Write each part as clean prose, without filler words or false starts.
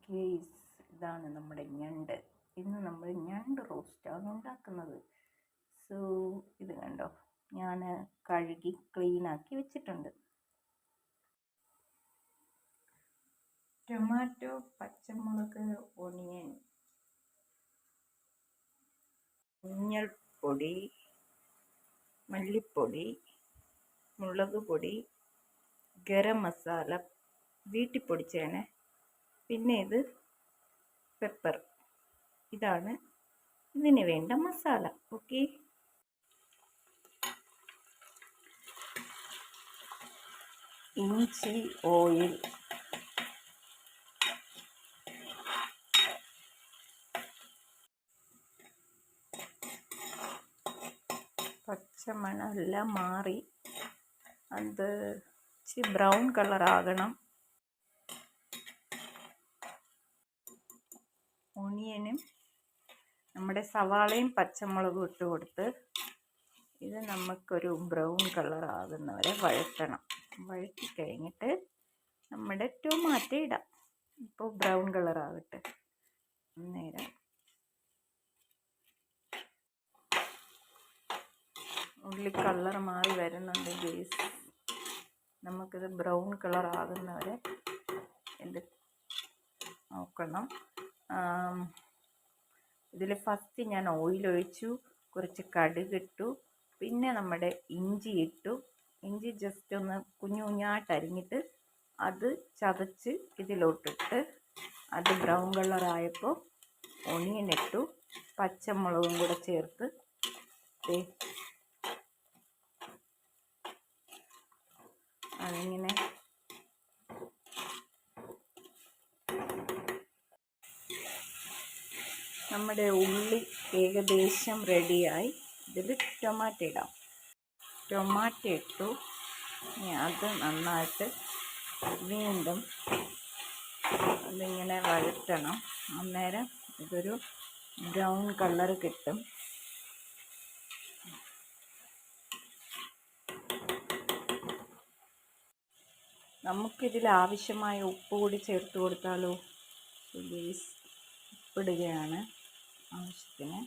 Guys, ഇതാണ് നമ്മുടെ ഞണ്ട്. ഇന്ന് നമ്മൾ ഞണ്ട് റോസ്റ്റാണ് ഉണ്ടാക്കുന്നത്. സോ ഇത് കണ്ടോ, ഞാൻ കഴുകി ക്ലീനാക്കി വെച്ചിട്ടുണ്ട്. ടൊമാറ്റോ, പച്ചമുളക്, ഒണിയൻ, മഞ്ഞൾപ്പൊടി, മല്ലിപ്പൊടി, മുളക് പൊടി, ഗരം മസാല വീട്ടിൽ പൊടിച്ചേനെ, പിന്നെ ഇത് പെപ്പർ. ഇതാണ് ഇതിന് വേണ്ട മസാല. ഓക്കെ, ഇഞ്ചി ഓയിൽ, പച്ചമണമെല്ലാം മാറി അത് ഇച്ചിരി ബ്രൗൺ കളറാകണം. ഒണിയനും നമ്മുടെ സവാളയും പച്ചമുളകും ഇട്ട് കൊടുത്ത് ഇത് നമുക്കൊരു ബ്രൗൺ കളറാകുന്നവരെ വഴറ്റണം. വഴറ്റി കഴിഞ്ഞിട്ട് നമ്മുടെ ടൊമാറ്റോ ഇടാം. ഇപ്പോൾ ബ്രൗൺ കളറാകട്ടെ. അന്നേരം ഉള്ളി കളർ മാറി വരുന്നുണ്ട് ഗേസ്. നമുക്കിത് ബ്രൗൺ കളർ ആകുന്നവരെ ഇത് നോക്കണം. ഇതിൽ ഫസ്റ്റ് ഞാൻ ഓയിൽ ഒഴിച്ചു, കുറച്ച് കടുകിട്ടു, പിന്നെ നമ്മുടെ ഇഞ്ചി ഇട്ടു. ഇഞ്ചി ജസ്റ്റ് ഒന്ന് കുഞ്ഞു കുഞ്ഞായിട്ട് അരിഞ്ഞിട്ട് അത് ചതച്ച് ഇതിലോട്ടിട്ട് അത് ബ്രൗൺ കളറായപ്പോൾ ഒണിയൻ ഇട്ടു, പച്ചമുളകും കൂടെ ചേർത്ത് അതിങ്ങനെ നമ്മുടെ ഉള്ളി ഏകദേശം റെഡിയായി. ഇതിൽ ടൊമാറ്റോ ഇടാം. ടൊമാറ്റോ ഇട്ടു, അത് നന്നായിട്ട് വീണ്ടും അതിങ്ങനെ വഴറ്റണം. അന്നേരം ഇതൊരു ബ്രൗൺ കളർ കിട്ടും. നമുക്കിതിൽ ആവശ്യമായ ഉപ്പ് കൂടി ചേർത്ത് കൊടുത്താലോ. ഉപ്പിടുകയാണ് ആവശ്യത്തിന്.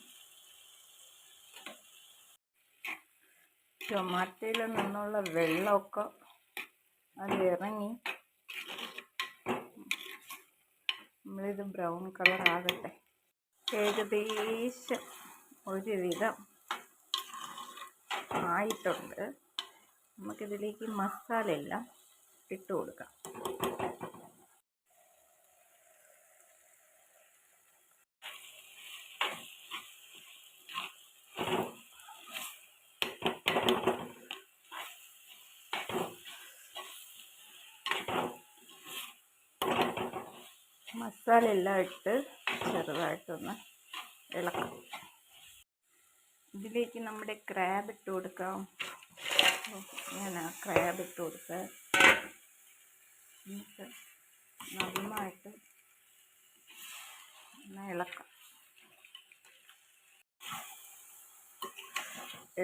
ടൊമാറ്റോയിൽ നിന്നുള്ള വെള്ളമൊക്കെ അത് ഇറങ്ങി നമ്മളിത് ബ്രൗൺ കളറാകട്ടെ. ഏകദേശം ഒരുവിധം ആയിട്ടുണ്ട്. നമുക്കിതിലേക്ക് മസാല എല്ലാം ഇട്ട് കൊടുക്കാം. മസാല എല്ലാം ഇട്ട് ചെറുതായിട്ടൊന്ന് ഇളക്കാം. ഇതിലേക്ക് നമ്മുടെ ക്രാബ് ഇട്ട് കൊടുക്കാം. ഞാൻ ആ ക്രാബ് ഇട്ട് കൊടുത്ത് നന്നായിട്ട് ഇളക്കാം.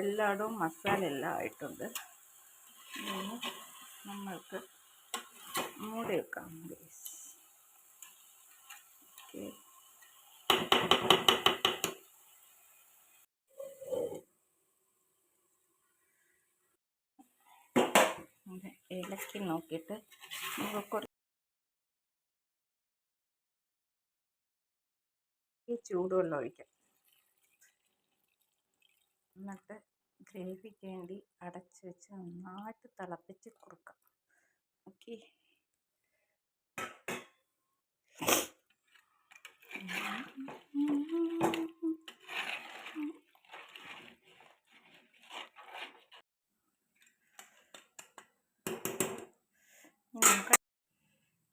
എല്ലായിടവും മസാല എല്ലാം ആയിട്ടുണ്ട്. നമ്മൾക്ക് മൂടി വെക്കാം. ഇളക്കി നോക്കിയിട്ട് നമുക്ക് കുറച്ച് ചൂടുവെള്ളം ഒഴിക്കാം. എന്നിട്ട് ഗ്രേവിക്ക് വേണ്ടി അടച്ച് വെച്ച് നന്നായിട്ട് തിളപ്പിച്ച് കൊടുക്കാം. ഓക്കെ,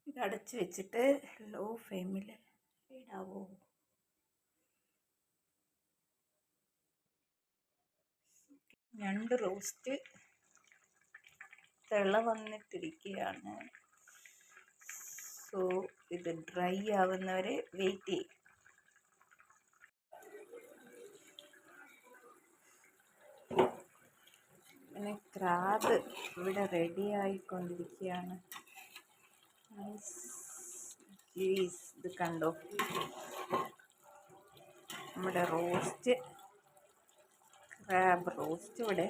ഇത് അടച്ച് വെച്ചിട്ട് ലോ ഫ്ലെയിമിൽ ഇടാവോ. ഞണ്ട് റോസ്റ്റ് തിള വന്നിട്ടിരിക്കുകയാണ്. സോ ഇത് ഡ്രൈ ആവുന്നവരെ വെയിറ്റ് ചെയ്യും. പിന്നെ ക്രാബ് ഇവിടെ റെഡി ആയിക്കൊണ്ടിരിക്കുകയാണ്. ഇത് കണ്ടോ, നമ്മുടെ റോസ്റ്റ്, ക്രാബ് റോസ്റ്റ് ഇവിടെ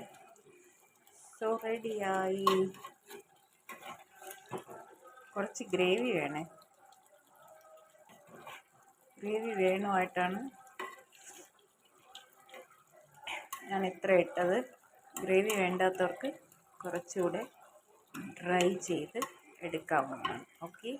റെഡിയായി. കുറച്ച് ഗ്രേവി വേണേ, ഗ്രേവി വേണമായിട്ടാണ് ഞാൻ ഇത്ര ഇട്ടത്. ഗ്രേവി വേണ്ടാത്തവർക്ക് കുറച്ചുകൂടെ ഡ്രൈ ചെയ്ത് എടുക്കാവുന്നതാണ്. ഓക്കെ.